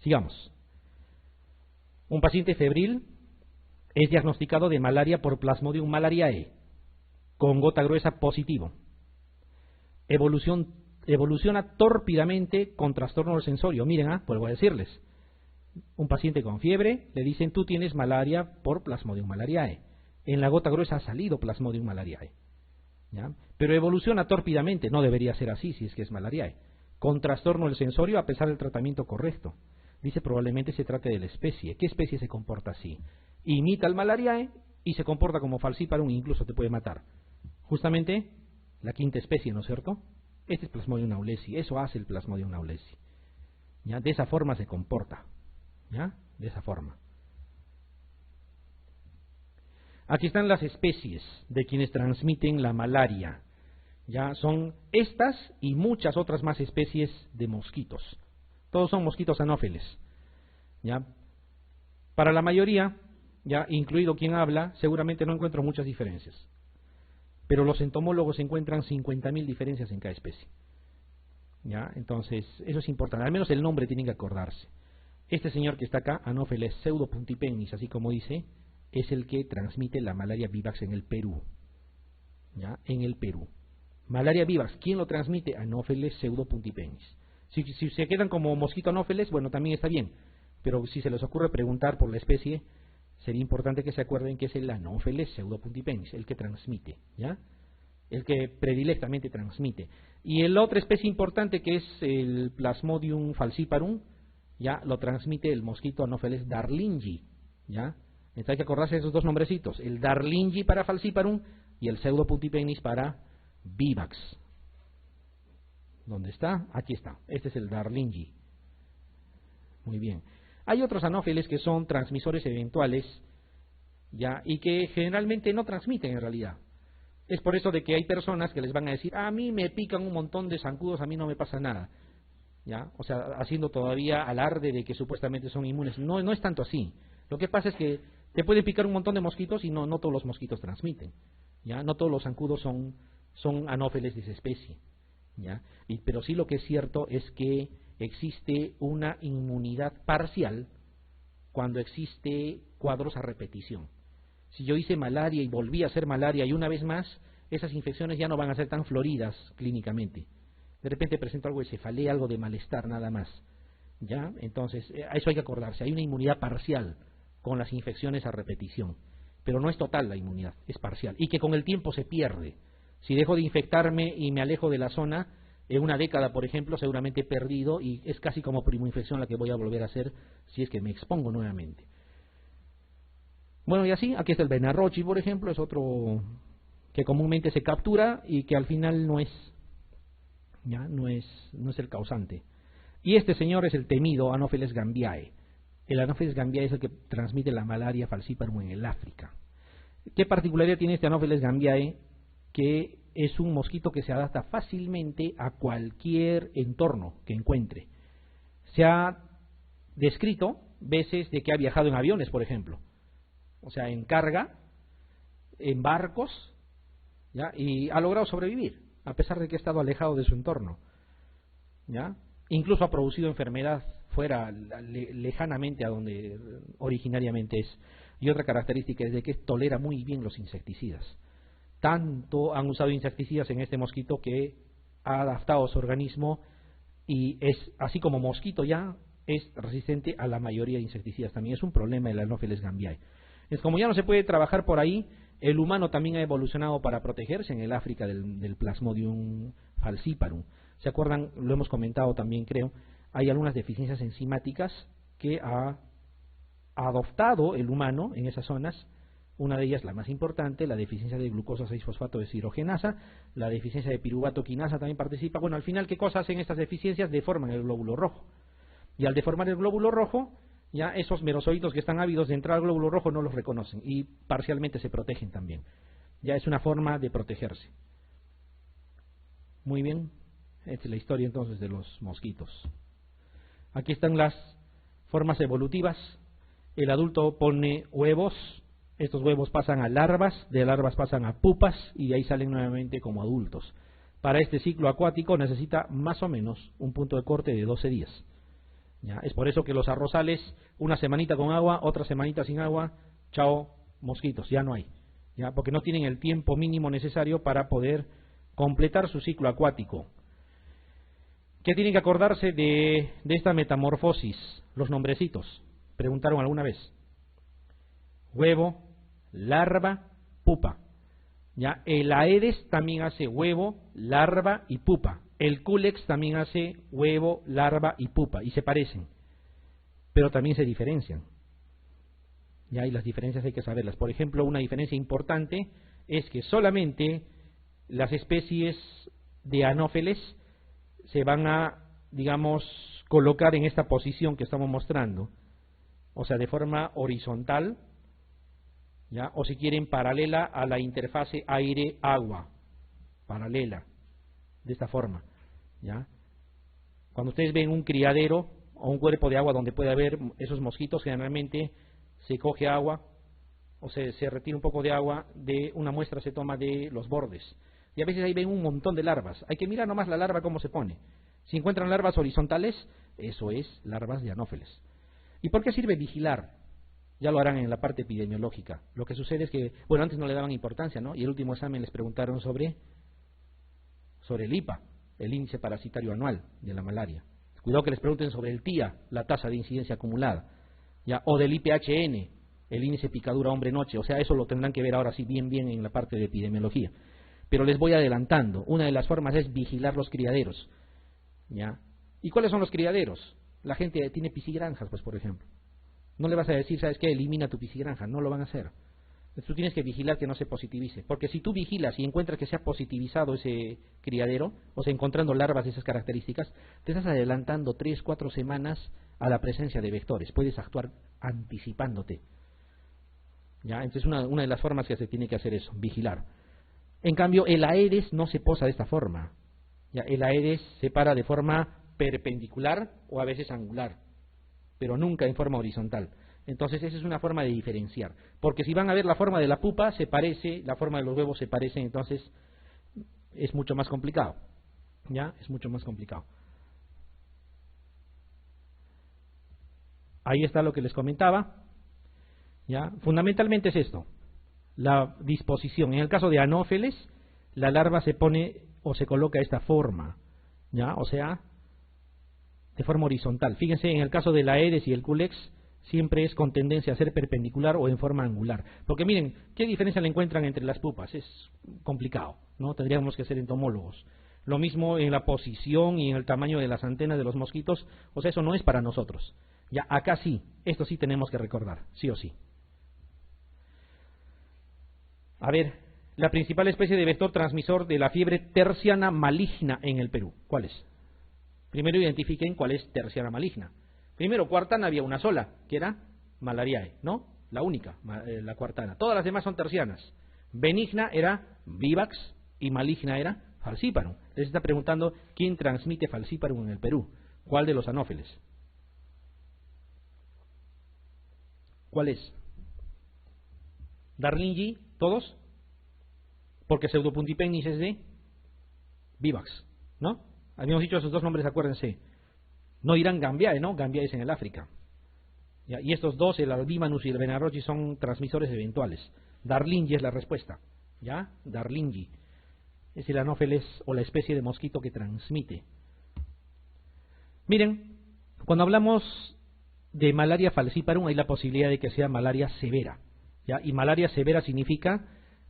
Sigamos. Un paciente febril es diagnosticado de malaria por Plasmodium malariae, con gota gruesa positivo. Evoluciona tórpidamente con trastorno del sensorio. Miren, vuelvo a decirles. Un paciente con fiebre, le dicen, tú tienes malaria por Plasmodium malariae. En la gota gruesa ha salido Plasmodium malariae. ¿Ya? Pero evoluciona tórpidamente, no debería ser así si es que es malariae. Con trastorno del sensorio a pesar del tratamiento correcto. Dice, probablemente se trate de la especie. ¿Qué especie se comporta así? Imita al malariae y se comporta como falciparum e incluso te puede matar. Justamente la quinta especie, ¿no es cierto? Este es Plasmodium naulesi, eso hace el Plasmodium naulesi. ¿Ya? De esa forma se comporta. ¿Ya? De esa forma. Aquí están las especies de quienes transmiten la malaria. Ya son estas y muchas otras más especies de mosquitos. Todos son mosquitos anófeles. ¿Ya? Para la mayoría, ya incluido quien habla, seguramente no encuentro muchas diferencias. Pero los entomólogos encuentran 50.000 diferencias en cada especie. ¿Ya? Entonces, eso es importante. Al menos el nombre tienen que acordarse. Este señor que está acá, Anopheles pseudopuntipennis, así como dice, es el que transmite la malaria vivax en el Perú. ¿Ya? En el Perú. Malaria vivax, ¿quién lo transmite? Anopheles pseudopuntipennis. Si se quedan como mosquito Anopheles, bueno, también está bien. Pero si se les ocurre preguntar por la especie, sería importante que se acuerden que es el Anopheles pseudopuntipennis, el que transmite, ¿ya? El que predilectamente transmite. Y la otra especie importante, que es el Plasmodium falciparum, ya lo transmite el mosquito Anopheles darlingi, ¿ya? Entonces hay que acordarse de esos dos nombrecitos, el darlingi para falciparum y el pseudopuntipennis para vivax. ¿Dónde está? Aquí está. Este es el darlingi. Muy bien. Hay otros anófeles que son transmisores eventuales, ya, y que generalmente no transmiten en realidad. Es por eso de que hay personas que les van a decir, a mí me pican un montón de zancudos, a mí no me pasa nada. ¿Ya? O sea, haciendo todavía alarde de que supuestamente son inmunes. No, no es tanto así. Lo que pasa es que te puede picar un montón de mosquitos y no todos los mosquitos transmiten. ¿Ya? No todos los zancudos son anófeles de esa especie. ¿Ya? Pero sí lo que es cierto es que existe una inmunidad parcial cuando existe cuadros a repetición. Si yo hice malaria y volví a hacer malaria y una vez más, esas infecciones ya no van a ser tan floridas clínicamente. De repente presento algo de cefalea, algo de malestar, nada más. ¿Ya? Entonces, a eso hay que acordarse. Hay una inmunidad parcial con las infecciones a repetición. Pero no es total la inmunidad, es parcial. Y que con el tiempo se pierde. Si dejo de infectarme y me alejo de la zona, en una década, por ejemplo, seguramente he perdido y es casi como primoinfección la que voy a volver a hacer si es que me expongo nuevamente. Bueno, y así, aquí está el Benarrochi, por ejemplo, es otro que comúnmente se captura y que al final no es el causante. Y este señor es el temido Anopheles gambiae. El Anopheles gambiae es el que transmite la malaria falciparum en el África. ¿Qué particularidad tiene este Anopheles gambiae? Que es un mosquito que se adapta fácilmente a cualquier entorno que encuentre. Se ha descrito veces de que ha viajado en aviones, por ejemplo. O sea, en carga, en barcos, ¿ya? Y ha logrado sobrevivir, a pesar de que ha estado alejado de su entorno. ¿Ya? Incluso ha producido enfermedad fuera, lejanamente a donde originariamente es. Y otra característica es de que tolera muy bien los insecticidas. Tanto han usado insecticidas en este mosquito que ha adaptado su organismo y es, así como mosquito ya, es resistente a la mayoría de insecticidas. También es un problema el Anopheles gambiae. Es como ya no se puede trabajar por ahí, el humano también ha evolucionado para protegerse en el África del Plasmodium falciparum. ¿Se acuerdan? Lo hemos comentado también, creo. Hay algunas deficiencias enzimáticas que ha adoptado el humano en esas zonas. Una de ellas, la más importante, la deficiencia de glucosa 6-fosfato deshidrogenasa, la deficiencia de piruvato quinasa también participa. Bueno, al final, ¿qué cosas hacen estas deficiencias? Deforman el glóbulo rojo. Y al deformar el glóbulo rojo, ya esos merozoitos que están ávidos de entrar al glóbulo rojo no los reconocen y parcialmente se protegen también. Ya es una forma de protegerse. Muy bien, esta es la historia entonces de los mosquitos. Aquí están las formas evolutivas. El adulto pone huevos. Estos huevos pasan a larvas, de larvas pasan a pupas y de ahí salen nuevamente como adultos. Para este ciclo acuático necesita más o menos un punto de corte de 12 días. ¿Ya? Es por eso que los arrozales, una semanita con agua, otra semanita sin agua, chao, mosquitos, ya no hay. ¿Ya? Porque no tienen el tiempo mínimo necesario para poder completar su ciclo acuático. ¿Qué tienen que acordarse de esta metamorfosis? Los nombrecitos. Preguntaron alguna vez. Huevo, larva, pupa. ¿Ya? El Aedes también hace huevo, larva y pupa. El Culex también hace huevo, larva y pupa. Y se parecen. Pero también se diferencian. ¿Ya? Y las diferencias hay que saberlas. Por ejemplo, una diferencia importante es que solamente las especies de anófeles se van a, digamos, colocar en esta posición que estamos mostrando. O sea, de forma horizontal, ¿ya? O si quieren paralela a la interfase aire-agua, paralela, de esta forma, ¿ya? Cuando ustedes ven un criadero o un cuerpo de agua donde puede haber esos mosquitos, generalmente se coge agua o se retira un poco de agua, de una muestra se toma de los bordes. Y a veces ahí ven un montón de larvas. Hay que mirar nomás la larva cómo se pone. Si encuentran larvas horizontales, eso es larvas de anófeles. ¿Y por qué sirve vigilar? Ya lo harán en la parte epidemiológica. Lo que sucede es que, bueno, antes no le daban importancia, ¿no? Y el último examen les preguntaron sobre el IPA, el índice parasitario anual de la malaria. Cuidado que les pregunten sobre el TIA, la tasa de incidencia acumulada, ¿ya? O del IPHN, el índice picadura hombre-noche. O sea, eso lo tendrán que ver ahora sí bien en la parte de epidemiología. Pero les voy adelantando. Una de las formas es vigilar los criaderos, ¿ya? ¿Y cuáles son los criaderos? La gente tiene piscigranjas, pues, por ejemplo. No le vas a decir, ¿sabes qué? Elimina tu piscigranja. No lo van a hacer. Entonces, tú tienes que vigilar que no se positivice. Porque si tú vigilas y encuentras que se ha positivizado ese criadero, o sea, encontrando larvas de esas características, te estás adelantando 3, 4 semanas a la presencia de vectores. Puedes actuar anticipándote, ¿ya? Entonces, una de las formas que se tiene que hacer es vigilar. En cambio, el Aedes no se posa de esta forma, ¿ya? El Aedes se para de forma perpendicular o a veces angular, pero nunca en forma horizontal. Entonces esa es una forma de diferenciar, porque si van a ver la forma de la pupa se parece, la forma de los huevos se parece, entonces es mucho más complicado, ¿ya? Es mucho más complicado. Ahí está lo que les comentaba, ¿ya? Fundamentalmente es esto, la disposición. En el caso de anófeles, la larva se pone o se coloca de esta forma, ¿ya? O sea, de forma horizontal. Fíjense, en el caso de la Aedes y el Culex, siempre es con tendencia a ser perpendicular o en forma angular. Porque miren, ¿qué diferencia le encuentran entre las pupas? Es complicado, ¿no? Tendríamos que ser entomólogos. Lo mismo en la posición y en el tamaño de las antenas de los mosquitos. O sea, eso no es para nosotros. Ya, acá sí, esto sí tenemos que recordar, sí o sí. A ver, la principal especie de vector transmisor de la fiebre terciana maligna en el Perú, ¿cuál es? Primero identifiquen cuál es terciana maligna. Primero, cuartana había una sola, que era malariae, ¿no? La única, la cuartana. Todas las demás son tercianas. Benigna era vivax y maligna era falciparum. Les está preguntando quién transmite falciparum en el Perú. ¿Cuál de los anófeles? ¿Cuál es? Darlingi, ¿todos? Porque Pseudopuntipennis es de vivax, ¿no? Habíamos dicho esos dos nombres, acuérdense. No dirán Gambiae, ¿no? Gambiae es en el África. ¿Ya? Y estos dos, el Albimanus y el Benarrochi, son transmisores eventuales. Darlingi es la respuesta, ¿ya? Darlingi es el anófeles o la especie de mosquito que transmite. Miren, cuando hablamos de malaria falciparum hay la posibilidad de que sea malaria severa, ¿ya? Y malaria severa significa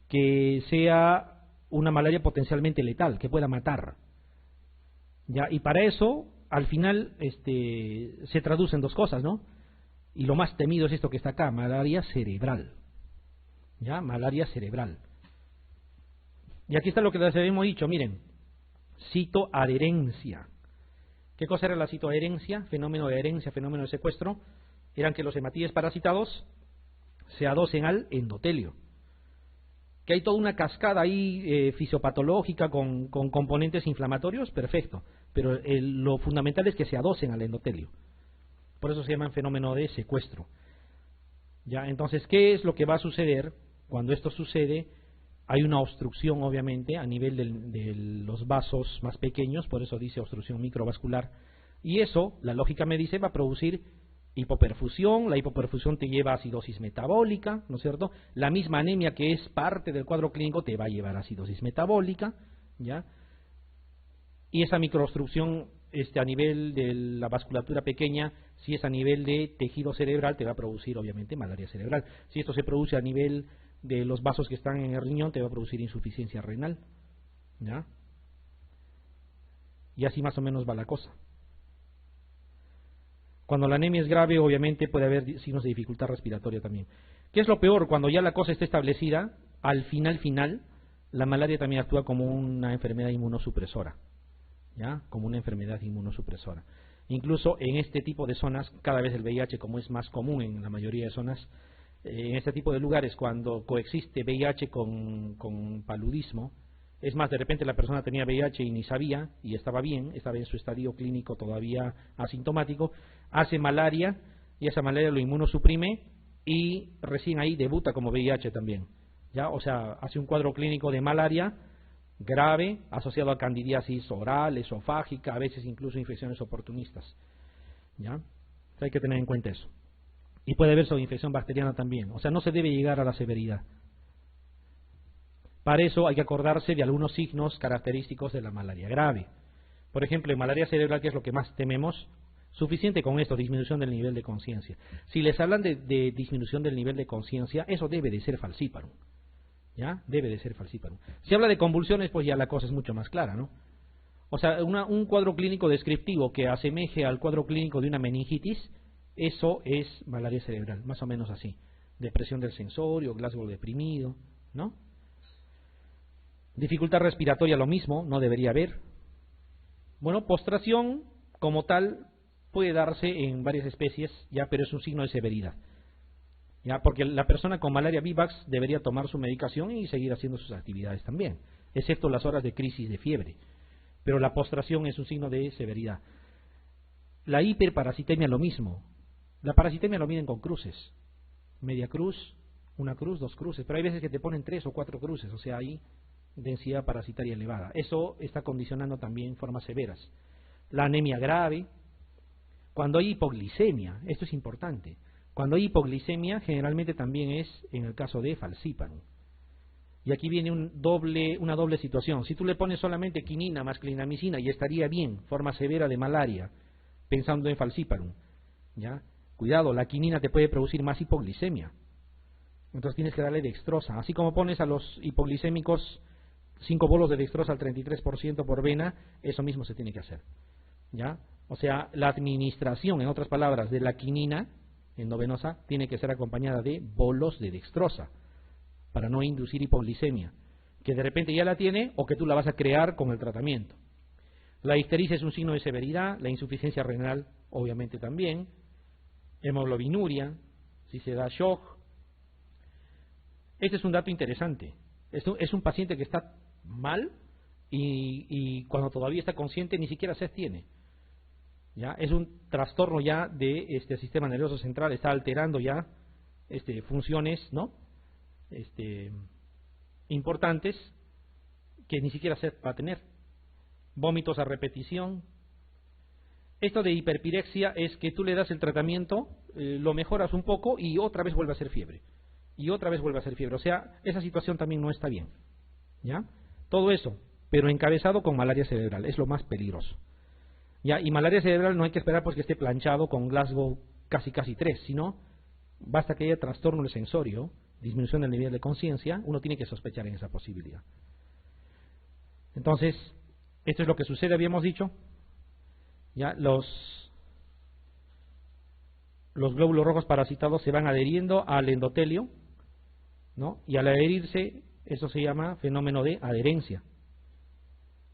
que sea una malaria potencialmente letal, que pueda matar, ¿ya? Y para eso, al final, se traducen dos cosas, ¿no? Y lo más temido es esto que está acá, malaria cerebral, ¿ya? Malaria cerebral. Y aquí está lo que les habíamos dicho, miren, citoadherencia. ¿Qué cosa era la citoadherencia? Fenómeno de adherencia, fenómeno de secuestro. Eran que los hematíes parasitados se adosen al endotelio. Que hay toda una cascada ahí fisiopatológica con componentes inflamatorios, perfecto. Pero lo fundamental es que se adosen al endotelio. Por eso se llama fenómeno de secuestro. ¿Ya? Entonces, ¿qué es lo que va a suceder cuando esto sucede? Hay una obstrucción, obviamente, a nivel de los vasos más pequeños, por eso dice obstrucción microvascular, Y eso, la lógica me dice, va a producir hipoperfusión. La hipoperfusión te lleva a acidosis metabólica, ¿no es cierto? La misma anemia, que es parte del cuadro clínico, te va a llevar a acidosis metabólica, ¿ya? Y esa microobstrucción a nivel de la vasculatura pequeña, si es a nivel de tejido cerebral, te va a producir obviamente malaria cerebral. Si esto se produce a nivel de los vasos que están en el riñón, te va a producir insuficiencia renal, ¿ya? Y así más o menos va la cosa. Cuando la anemia es grave, obviamente puede haber signos de dificultad respiratoria también. ¿Qué es lo peor? Cuando ya la cosa está establecida, al final, la malaria también actúa como una enfermedad inmunosupresora, ¿ya? Como una enfermedad inmunosupresora. Incluso en este tipo de zonas, cada vez el VIH, como es más común en la mayoría de zonas, en este tipo de lugares, cuando coexiste VIH con paludismo, es más, de repente la persona tenía VIH y ni sabía, y estaba bien, estaba en su estadio clínico todavía asintomático, hace malaria, y esa malaria lo inmunosuprime, y recién ahí debuta como VIH también, ¿ya? O sea, hace un cuadro clínico de malaria grave, asociado a candidiasis oral, esofágica, a veces incluso infecciones oportunistas, ¿ya? O sea, hay que tener en cuenta eso. Y puede haber infección bacteriana también, o sea, no se debe llegar a la severidad. Para eso hay que acordarse de algunos signos característicos de la malaria grave. Por ejemplo, en malaria cerebral, que es lo que más tememos, suficiente con esto, disminución del nivel de conciencia. Si les hablan de disminución del nivel de conciencia, eso debe de ser falciparum, ¿ya? Debe de ser falciparum. Si habla de convulsiones, pues ya la cosa es mucho más clara, ¿no? O sea, un cuadro clínico descriptivo que asemeje al cuadro clínico de una meningitis, eso es malaria cerebral, más o menos así. Depresión del sensorio, Glasgow deprimido, ¿no? Dificultad respiratoria, lo mismo, no debería haber. Bueno, postración como tal puede darse en varias especies, ya, pero es un signo de severidad, ya, porque la persona con malaria vivax debería tomar su medicación y seguir haciendo sus actividades también, excepto las horas de crisis de fiebre, pero la postración es un signo de severidad. La hiperparasitemia, lo mismo. La parasitemia lo miden con cruces, media cruz, una cruz, dos cruces, pero hay veces que te ponen 3 o 4 cruces, o sea, hay densidad parasitaria elevada. Eso está condicionando también formas severas. La anemia grave, cuando hay hipoglicemia, esto es importante. Cuando hay hipoglicemia, generalmente también es en el caso de falciparum. Y aquí viene una doble situación. Si tú le pones solamente quinina más clindamicina, y estaría bien, forma severa de malaria, pensando en falciparum, ¿ya? Cuidado, la quinina te puede producir más hipoglicemia. Entonces tienes que darle dextrosa. Así como pones a los hipoglicémicos 5 bolos de dextrosa al 33% por vena, eso mismo se tiene que hacer, ¿ya? O sea, la administración, en otras palabras, de la quinina endovenosa tiene que ser acompañada de bolos de dextrosa para no inducir hipoglicemia, que de repente ya la tiene o que tú la vas a crear con el tratamiento. La ictericia es un signo de severidad, la insuficiencia renal obviamente también, hemoglobinuria, si se da shock. Este es un dato interesante. Es un paciente que está mal y cuando todavía está consciente ni siquiera sed tiene, ¿ya? Es un trastorno ya de este sistema nervioso central, está alterando ya funciones, ¿no? Importantes que ni siquiera sed va a tener. Vómitos a repetición. Esto de hiperpirexia es que tú le das el tratamiento, lo mejoras un poco y otra vez vuelve a ser fiebre. Y otra vez vuelve a ser fiebre. O sea, esa situación también no está bien, ¿ya? Todo eso, pero encabezado con malaria cerebral, es lo más peligroso, ¿ya? Y malaria cerebral no hay que esperar pues que esté planchado con Glasgow casi 3, sino basta que haya trastorno del sensorio, disminución del nivel de conciencia, uno tiene que sospechar en esa posibilidad. Entonces, esto es lo que sucede, habíamos dicho, ¿ya? Los glóbulos rojos parasitados se van adheriendo al endotelio, ¿no? Y al adherirse, eso se llama fenómeno de adherencia.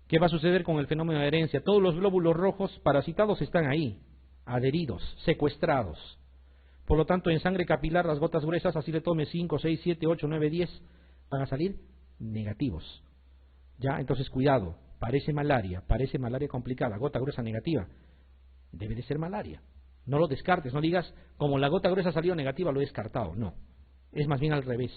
¿Qué va a suceder con el fenómeno de adherencia? Todos los glóbulos rojos parasitados están ahí, adheridos, secuestrados. Por lo tanto, en sangre capilar, las gotas gruesas, así le tome 5, 6, 7, 8, 9, 10, van a salir negativos, ¿ya? Entonces, cuidado, parece malaria complicada, gota gruesa negativa, debe de ser malaria. No lo descartes, no digas, como la gota gruesa salió negativa, lo he descartado. No, es más bien al revés.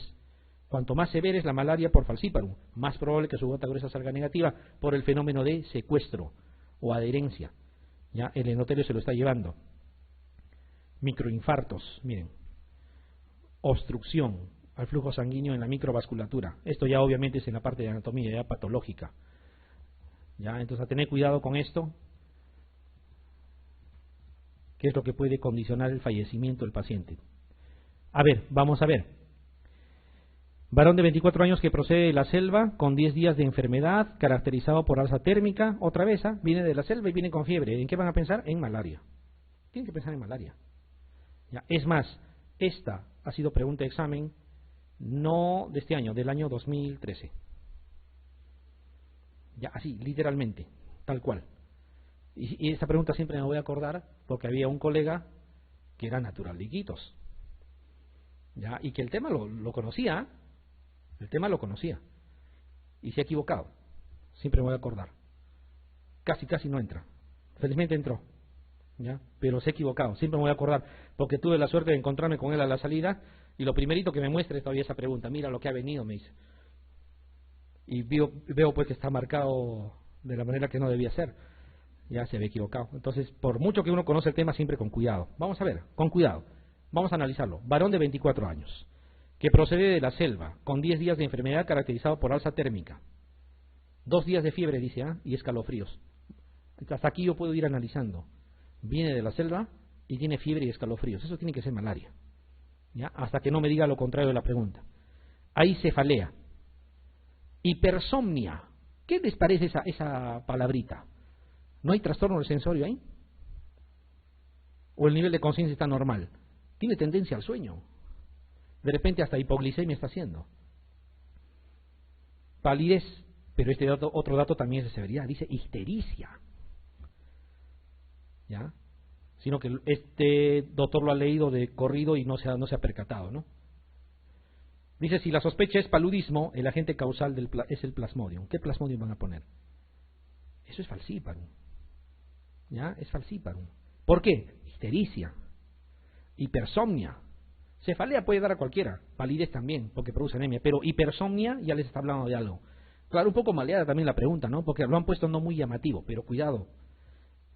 Cuanto más severa es la malaria por falciparum, más probable que su gota gruesa salga negativa por el fenómeno de secuestro o adherencia. Ya, el endotelio se lo está llevando. Microinfartos, miren. Obstrucción al flujo sanguíneo en la microvasculatura. Esto ya obviamente es en la parte de anatomía ya patológica. Ya, entonces a tener cuidado con esto, que es lo que puede condicionar el fallecimiento del paciente. A ver, vamos a ver. Varón de 24 años que procede de la selva con 10 días de enfermedad, caracterizado por alza térmica. Otra vez, viene de la selva y viene con fiebre. ¿En qué van a pensar? En malaria. Tienen que pensar en malaria. Ya, es más, esta ha sido pregunta de examen no de este año, del año 2013. Ya, así, literalmente, tal cual. Y esta pregunta siempre me voy a acordar porque había un colega que era natural de Iquitos. Ya, y que el tema lo conocía. El tema lo conocía. Y se ha equivocado. Siempre me voy a acordar. Casi no entra. Felizmente entró. ¿Ya? Pero se ha equivocado. Siempre me voy a acordar. Porque tuve la suerte de encontrarme con él a la salida. Y lo primerito que me muestra es todavía esa pregunta. Mira lo que ha venido, me dice. Y veo pues que está marcado de la manera que no debía ser. Ya se había equivocado. Entonces, por mucho que uno conoce el tema, siempre con cuidado. Vamos a ver, con cuidado. Vamos a analizarlo. Varón de 24 años. Que procede de la selva, con 10 días de enfermedad caracterizado por alza térmica. 2 días de fiebre, dice, y escalofríos. Hasta aquí yo puedo ir analizando. Viene de la selva y tiene fiebre y escalofríos. Eso tiene que ser malaria. ¿Ya? Hasta que no me diga lo contrario de la pregunta. Hay cefalea. Hipersomnia. ¿Qué les parece esa palabrita? ¿No hay trastorno del sensorio ahí? ¿O el nivel de conciencia está normal? Tiene tendencia al sueño. De repente hasta hipoglicemia está haciendo. Palidez, pero este otro dato también es de severidad, dice ictericia. ¿Ya? Sino que este doctor lo ha leído de corrido y no se ha percatado, ¿no? Dice, si la sospecha es paludismo, el agente causal es el plasmodium. ¿Qué plasmodium van a poner? Eso es falciparum. ¿Ya? Es falciparum. ¿Por qué? Ictericia, hipersomnia. Cefalea puede dar a cualquiera, palidez también, porque produce anemia, pero hipersomnia ya les está hablando de algo. Claro, un poco maleada también la pregunta, ¿no? Porque lo han puesto no muy llamativo, pero cuidado.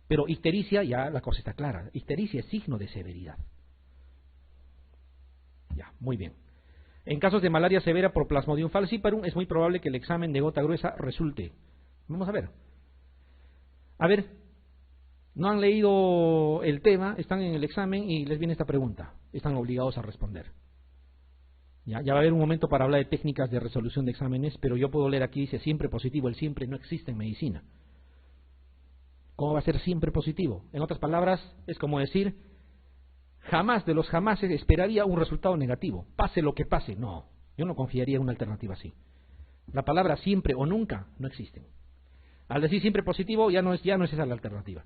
Pero ictericia, ya la cosa está clara. Ictericia es signo de severidad. Ya, muy bien. En casos de malaria severa por Plasmodium falciparum, es muy probable que el examen de gota gruesa resulte. Vamos a ver. A ver, no han leído el tema, están en el examen y les viene esta pregunta. Están obligados a responder. Ya va a haber un momento para hablar de técnicas de resolución de exámenes, pero yo puedo leer aquí, dice siempre positivo. El siempre no existe en medicina. ¿Cómo va a ser siempre positivo? En otras palabras, es como decir, jamás de los jamases esperaría un resultado negativo. Pase lo que pase. No, yo no confiaría en una alternativa así. La palabra siempre o nunca no existen. Al decir siempre positivo, ya no es esa la alternativa.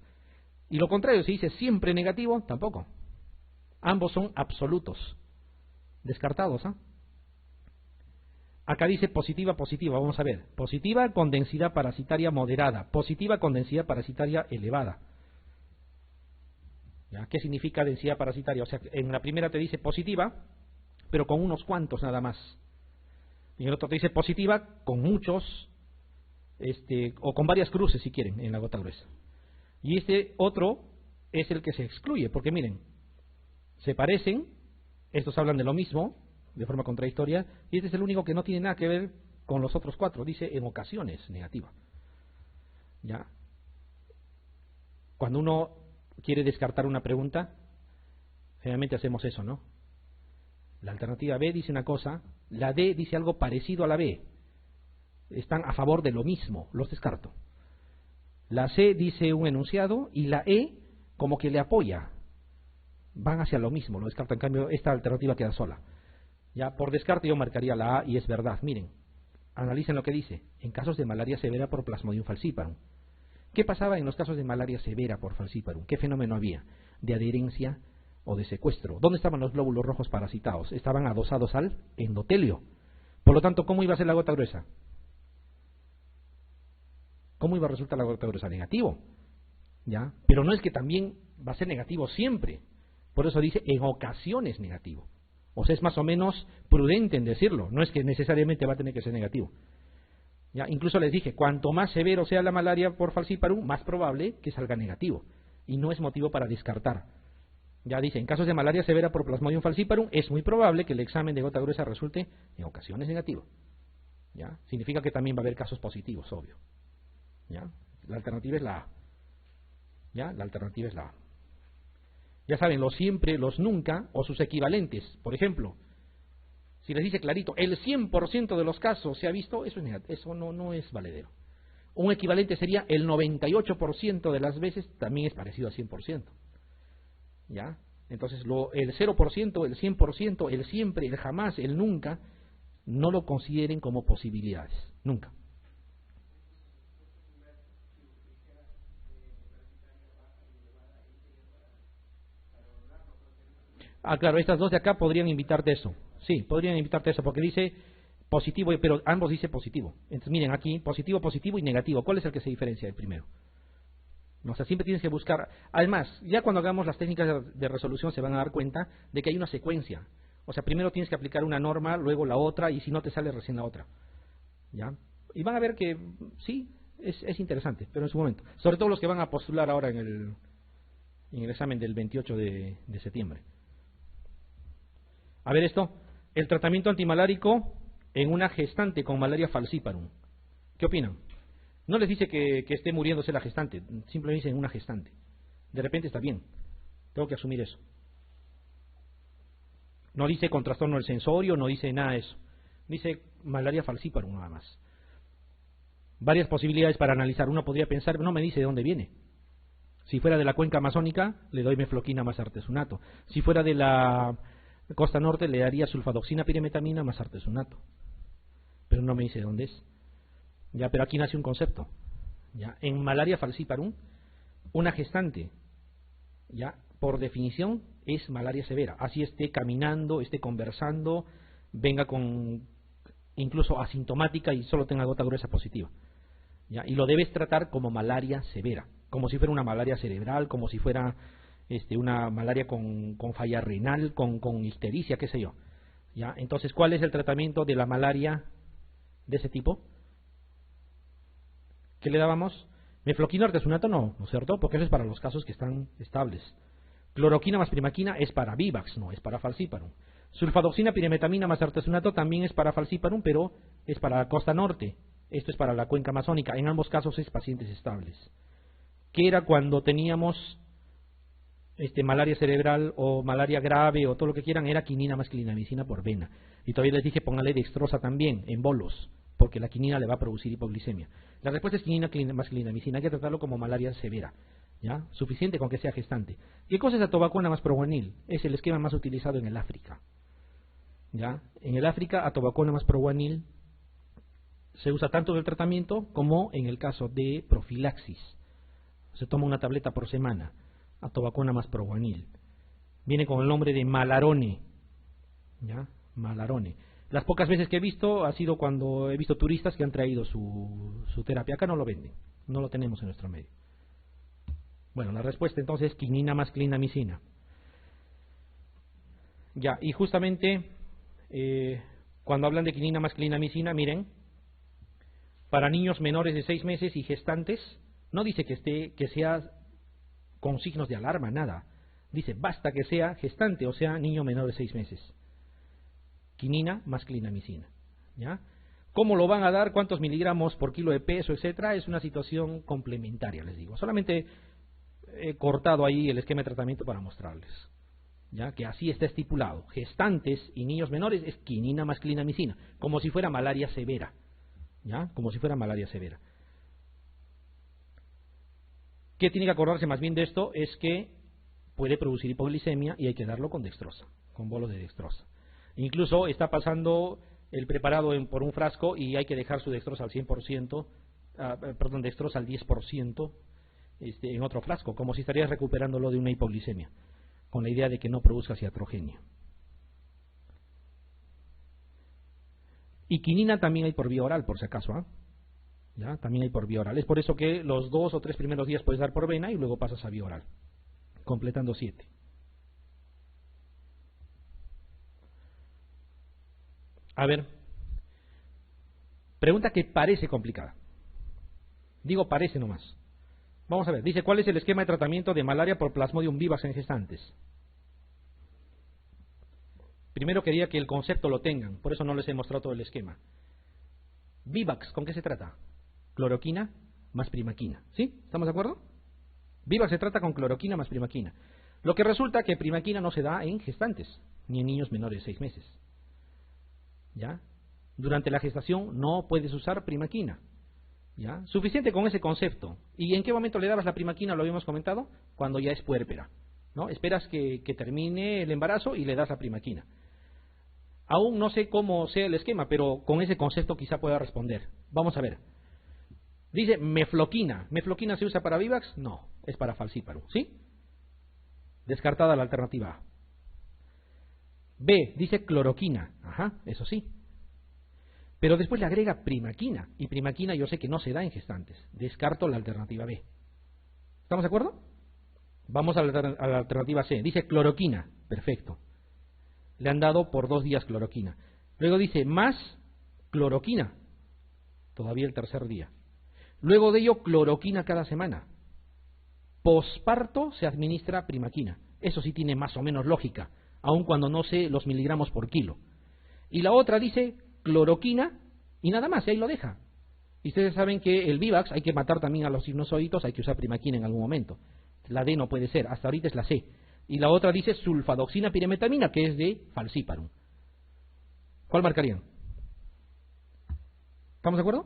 Y lo contrario, si dice siempre negativo, tampoco. Ambos son absolutos. Descartados, ¿ah? Acá dice positiva, vamos a ver. Positiva con densidad parasitaria moderada. Positiva con densidad parasitaria elevada. ¿Ya? ¿Qué significa densidad parasitaria? O sea, en la primera te dice positiva, pero con unos cuantos nada más. Y en el otro te dice positiva con muchos, o con varias cruces si quieren, en la gota gruesa. Y este otro es el que se excluye, porque miren, se parecen, estos hablan de lo mismo, de forma contradictoria, y este es el único que no tiene nada que ver con los otros cuatro, dice en ocasiones negativa. ¿Ya? Cuando uno quiere descartar una pregunta, generalmente hacemos eso, ¿no? La alternativa B dice una cosa, la D dice algo parecido a la B. Están a favor de lo mismo, los descarto. La C dice un enunciado y la E como que le apoya. Van hacia lo mismo, lo descarto. En cambio, esta alternativa queda sola. Ya por descarte yo marcaría la A y es verdad. Miren, analicen lo que dice. En casos de malaria severa por Plasmodium falciparum. ¿Qué pasaba en los casos de malaria severa por falciparum? ¿Qué fenómeno había? ¿De adherencia o de secuestro? ¿Dónde estaban los glóbulos rojos parasitados? Estaban adosados al endotelio. Por lo tanto, ¿cómo iba a ser la gota gruesa? ¿Cómo iba a resultar la gota gruesa? Negativo. ¿Ya? Pero no es que también va a ser negativo siempre. Por eso dice en ocasiones negativo. O sea, es más o menos prudente en decirlo. No es que necesariamente va a tener que ser negativo. ¿Ya? Incluso les dije, cuanto más severo sea la malaria por falciparum, más probable que salga negativo. y no es motivo para descartar. Ya dice, en casos de malaria severa por Plasmodium falciparum, es muy probable que el examen de gota gruesa resulte en ocasiones negativo. ¿Ya? Significa que también va a haber casos positivos, obvio. ¿Ya? La alternativa es la A. ¿Ya? La alternativa es la A. Ya saben, los siempre, los nunca o sus equivalentes. Por ejemplo, si les dice clarito, el 100% de los casos se ha visto, eso no es valedero. Un equivalente sería el 98% de las veces, también es parecido al 100%. ¿Ya? Entonces, el 0%, el 100%, el siempre, el jamás, el nunca, no lo consideren como posibilidades. Nunca. Ah, claro, estas dos de acá podrían invitarte eso. Sí, podrían invitarte eso, porque dice positivo, pero ambos dice positivo. Entonces, miren aquí, positivo, positivo y negativo. ¿Cuál es el que se diferencia el primero? O sea, siempre tienes que buscar. Además, ya cuando hagamos las técnicas de resolución se van a dar cuenta de que hay una secuencia. O sea, primero tienes que aplicar una norma, luego la otra, y si no te sale recién la otra. ¿Ya? Y van a ver que sí, es interesante, pero en su momento. Sobre todo los que van a postular ahora en el examen del 28 de septiembre. A ver esto, el tratamiento antimalárico en una gestante con malaria falciparum. ¿Qué opinan? No les dice que esté muriéndose la gestante, simplemente dice en una gestante. De repente está bien, tengo que asumir eso. No dice con trastorno del sensorio, no dice nada de eso. Dice malaria falciparum nada más. Varias posibilidades para analizar. Uno podría pensar, no me dice de dónde viene. Si fuera de la cuenca amazónica, le doy mefloquina más artesunato. Si fuera de la costa norte, le daría sulfadoxina pirimetamina más artesunato. Pero no me dice de dónde es. Ya, pero aquí nace un concepto. Ya, en malaria falciparum, una gestante, ya, por definición, es malaria severa. Así esté caminando, esté conversando, venga con incluso asintomática y solo tenga gota gruesa positiva. ¿Ya? Y lo debes tratar como malaria severa, como si fuera una malaria cerebral, como si fuera una malaria con falla renal, con ictericia, qué sé yo. ¿Ya? Entonces, ¿cuál es el tratamiento de la malaria de ese tipo? ¿Qué le dábamos? Mefloquina artesunato no es cierto? Porque eso es para los casos que están estables. Cloroquina más primaquina es para Vivax, no es para falciparum. Sulfadoxina pirimetamina más artesunato también es para falciparum, pero es para la costa norte. Esto es para la cuenca amazónica. En ambos casos es pacientes estables. ¿Qué era cuando teníamos malaria cerebral o malaria grave o todo lo que quieran? Era quinina más clindamicina por vena. Y todavía les dije, póngale dextrosa también, en bolos, porque la quinina le va a producir hipoglicemia. La respuesta es quinina más clindamicina. Hay que tratarlo como malaria severa. ¿Ya? Suficiente con que sea gestante. ¿Qué cosa es atobacona más proguanil? Es el esquema más utilizado en el África. ¿Ya? En el África, atobacona más proguanil se usa tanto en el tratamiento como en el caso de profilaxis. Se toma una tableta por semana. Atobacona más proguanil. Viene con el nombre de malarone. ¿Ya? Malarone. Las pocas veces que he visto ha sido cuando he visto turistas que han traído su terapia. Acá no lo venden. No lo tenemos en nuestro medio. Bueno, la respuesta entonces es quinina más clindamicina. Ya, y justamente cuando hablan de quinina más clindamicina, miren, para niños menores de 6 meses y gestantes, no dice que sea con signos de alarma, nada. Dice, basta que sea gestante, o sea, niño menor de 6 meses. Quinina más clindamicina. ¿Ya? ¿Cómo lo van a dar? ¿Cuántos miligramos por kilo de peso, etcétera? Es una situación complementaria, les digo. Solamente he cortado ahí el esquema de tratamiento para mostrarles. ¿Ya? Que así está estipulado. Gestantes y niños menores es quinina más clindamicina, como si fuera malaria severa. ¿Ya? Como si fuera malaria severa. ¿Qué tiene que acordarse más bien de esto? Es que puede producir hipoglicemia y hay que darlo con dextrosa, con bolos de dextrosa. Incluso está pasando el preparado por un frasco y hay que dejar su dextrosa al 100%, dextrosa al 10% en otro frasco, como si estarías recuperándolo de una hipoglicemia, con la idea de que no produzca iatrogenia. Y quinina también hay por vía oral, por si acaso, ¿ah? ¿Ya? También hay por vía oral. Es por eso que los 2 o 3 primeros días puedes dar por vena y luego pasas a vía oral, completando 7. A ver, pregunta que parece complicada. Digo parece nomás. Vamos a ver, dice, ¿cuál es el esquema de tratamiento de malaria por Plasmodium vivax en gestantes? Primero quería que el concepto lo tengan, por eso no les he mostrado todo el esquema. Vivax, ¿con qué se trata? Cloroquina más primaquina, ¿sí? ¿Estamos de acuerdo? Vivax se trata con cloroquina más primaquina. Lo que resulta que primaquina no se da en gestantes, ni en niños menores de 6 meses. ¿Ya? Durante la gestación no puedes usar primaquina. ¿Ya? Suficiente con ese concepto. ¿Y en qué momento le dabas la primaquina? Lo habíamos comentado, cuando ya es puérpera, ¿no? Esperas que termine el embarazo y le das la primaquina. Aún no sé cómo sea el esquema, pero con ese concepto quizá pueda responder. Vamos a ver. Dice mefloquina. ¿Mefloquina se usa para Vivax? No, es para falciparum, ¿sí? Descartada la alternativa A. B, dice cloroquina. Ajá, eso sí. Pero después le agrega primaquina. Y primaquina yo sé que no se da en gestantes. Descarto la alternativa B. ¿Estamos de acuerdo? Vamos a la alternativa C. Dice cloroquina. Perfecto. Le han dado por 2 días cloroquina. Luego dice más cloroquina. Todavía el tercer día. Luego de ello cloroquina cada semana. Posparto se administra primaquina. Eso sí tiene más o menos lógica, aun cuando no sé los miligramos por kilo. Y la otra dice cloroquina y nada más, y ahí lo deja. Y ustedes saben que el Vivax hay que matar también a los sinusoides, hay que usar primaquina en algún momento. La D no puede ser, hasta ahorita es la C. Y la otra dice sulfadoxina piremetamina, que es de falciparum. ¿Cuál marcarían? ¿Estamos de acuerdo?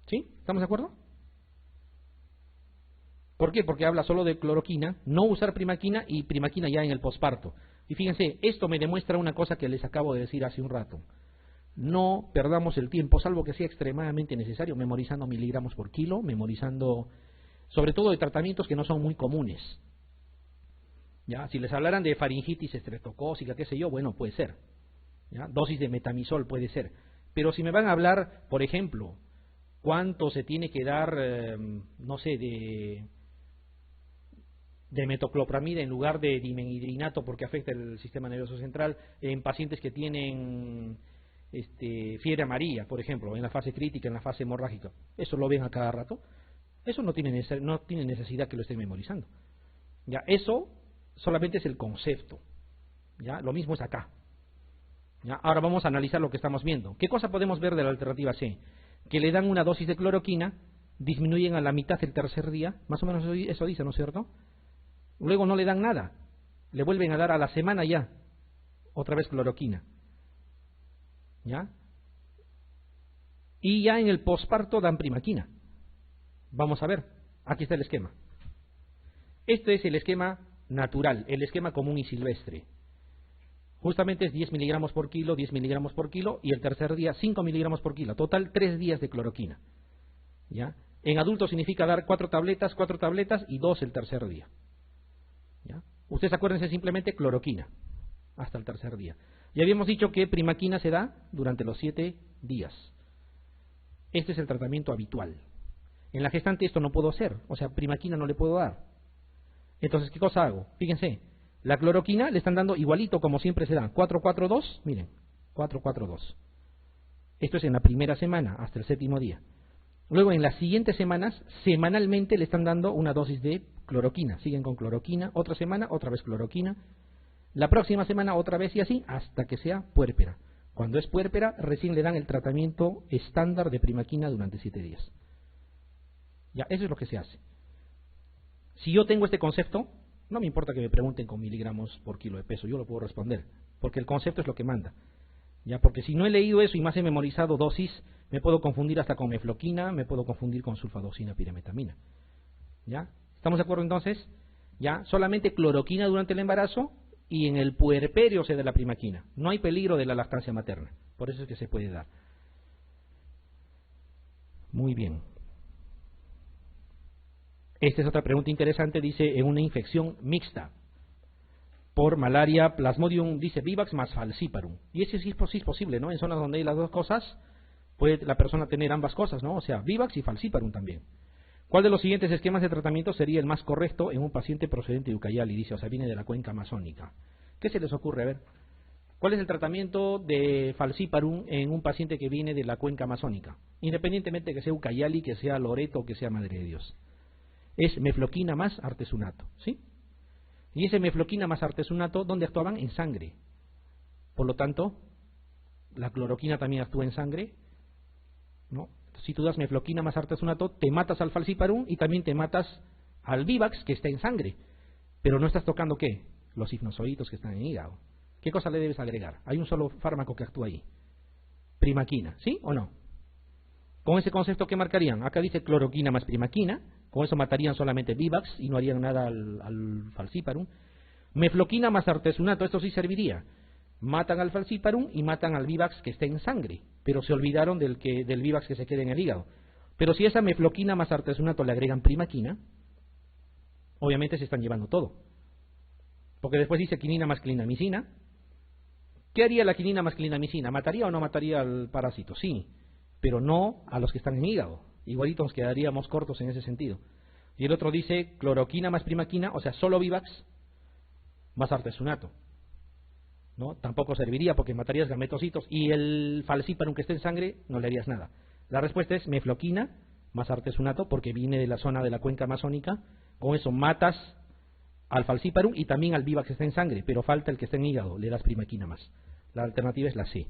¿Sí? ¿Estamos de acuerdo? ¿Por qué? Porque habla solo de cloroquina, no usar primaquina y primaquina ya en el posparto. Y fíjense, esto me demuestra una cosa que les acabo de decir hace un rato. No perdamos el tiempo, salvo que sea extremadamente necesario, memorizando miligramos por kilo, memorizando, sobre todo de tratamientos que no son muy comunes. ¿Ya? Si les hablaran de faringitis estreptocócica, qué sé yo, bueno, puede ser. ¿Ya? Dosis de metamisol puede ser. Pero si me van a hablar, por ejemplo, cuánto se tiene que dar, no sé, de metoclopramida en lugar de dimenhidrinato porque afecta el sistema nervioso central en pacientes que tienen fiebre amarilla, por ejemplo, en la fase crítica, en la fase hemorrágica. Eso lo ven a cada rato. Eso no tiene necesidad que lo estén memorizando. Ya, eso solamente es el concepto. Ya, lo mismo es acá. Ya, ahora vamos a analizar lo que estamos viendo. ¿Qué cosa podemos ver de la alternativa C? Que le dan una dosis de cloroquina, disminuyen a la mitad el tercer día, más o menos eso dice, ¿no es cierto? Luego no le dan nada, le vuelven a dar a la semana ya, otra vez cloroquina. ¿Ya? Y ya en el posparto dan primaquina. Vamos a ver, aquí está el esquema. Este es el esquema natural, el esquema común y silvestre. Justamente es 10 miligramos por kilo, 10 miligramos por kilo, y el tercer día 5 miligramos por kilo. Total 3 días de cloroquina. ¿Ya? En adultos significa dar 4 tabletas y 2 el tercer día. ¿Ya? Ustedes acuérdense simplemente cloroquina hasta el tercer día. Ya habíamos dicho que primaquina se da durante los 7 días. Este es el tratamiento habitual. En la gestante esto no puedo hacer, o sea, primaquina no le puedo dar. Entonces, ¿qué cosa hago? Fíjense, la cloroquina le están dando igualito como siempre se da, 4-4-2, miren, 4-4-2. Esto es en la primera semana, hasta el 7º día. Luego, en las siguientes semanas, semanalmente le están dando una dosis de cloroquina. Siguen con cloroquina, otra semana, otra vez cloroquina. La próxima semana, otra vez y así, hasta que sea puérpera. Cuando es puérpera, recién le dan el tratamiento estándar de primaquina durante 7 días. Ya, eso es lo que se hace. Si yo tengo este concepto, no me importa que me pregunten con miligramos por kilo de peso, yo lo puedo responder, porque el concepto es lo que manda. Ya, porque si no he leído eso y más he memorizado dosis, me puedo confundir hasta con mefloquina, me puedo confundir con sulfadoxina piremetamina. ¿Ya? ¿Estamos de acuerdo entonces? Ya, solamente cloroquina durante el embarazo y en el puerperio se da la primaquina. No hay peligro de la lactancia materna, por eso es que se puede dar. Muy bien. Esta es otra pregunta interesante, dice, en una infección mixta por malaria, Plasmodium, dice Vivax más falciparum. Y ese sí es posible, ¿no? En zonas donde hay las dos cosas, puede la persona tener ambas cosas, ¿no? O sea, Vivax y falciparum también. ¿Cuál de los siguientes esquemas de tratamiento sería el más correcto en un paciente procedente de Ucayali? Dice, o sea, viene de la cuenca amazónica. ¿Qué se les ocurre? A ver. ¿Cuál es el tratamiento de falciparum en un paciente que viene de la cuenca amazónica? Independientemente que sea Ucayali, que sea Loreto o que sea Madre de Dios. Es mefloquina más artesunato, ¿sí? Y ese mefloquina más artesunato, ¿dónde actuaban? En sangre. Por lo tanto, la cloroquina también actúa en sangre, ¿no? Si tú das mefloquina más artesunato, te matas al falciparum y también te matas al vivax que está en sangre. Pero no estás tocando, ¿qué? Los hipnozoitos que están en hígado. ¿Qué cosa le debes agregar? Hay un solo fármaco que actúa ahí. Primaquina, ¿sí o no? Con ese concepto, ¿qué marcarían? Acá dice cloroquina más primaquina. Con eso matarían solamente vivax y no harían nada al falciparum. Mefloquina más artesunato, esto sí serviría. Matan al falciparum y matan al vivax que esté en sangre, pero se olvidaron del vivax que se quede en el hígado. Pero si esa mefloquina más artesunato le agregan primaquina, obviamente se están llevando todo. Porque después dice quinina más clindamicina. ¿Qué haría la quinina más clindamicina? ¿Mataría o no mataría al parásito? Sí, pero no a los que están en hígado. Igualito nos quedaríamos cortos en ese sentido. Y el otro dice cloroquina más primaquina, o sea, solo vivax más artesunato. ¿No? Tampoco serviría porque matarías gametocitos y el falciparum que esté en sangre no le harías nada. La respuesta es mefloquina más artesunato porque viene de la zona de la cuenca amazónica. Con eso matas al falciparum y también al vivax que está en sangre, pero falta el que está en hígado, le das primaquina más. La alternativa es la C.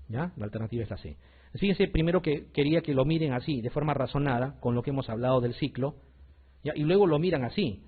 ¿Ya? La alternativa es la C. Fíjense primero que quería que lo miren así, de forma razonada, con lo que hemos hablado del ciclo, ¿ya? Y luego lo miran así.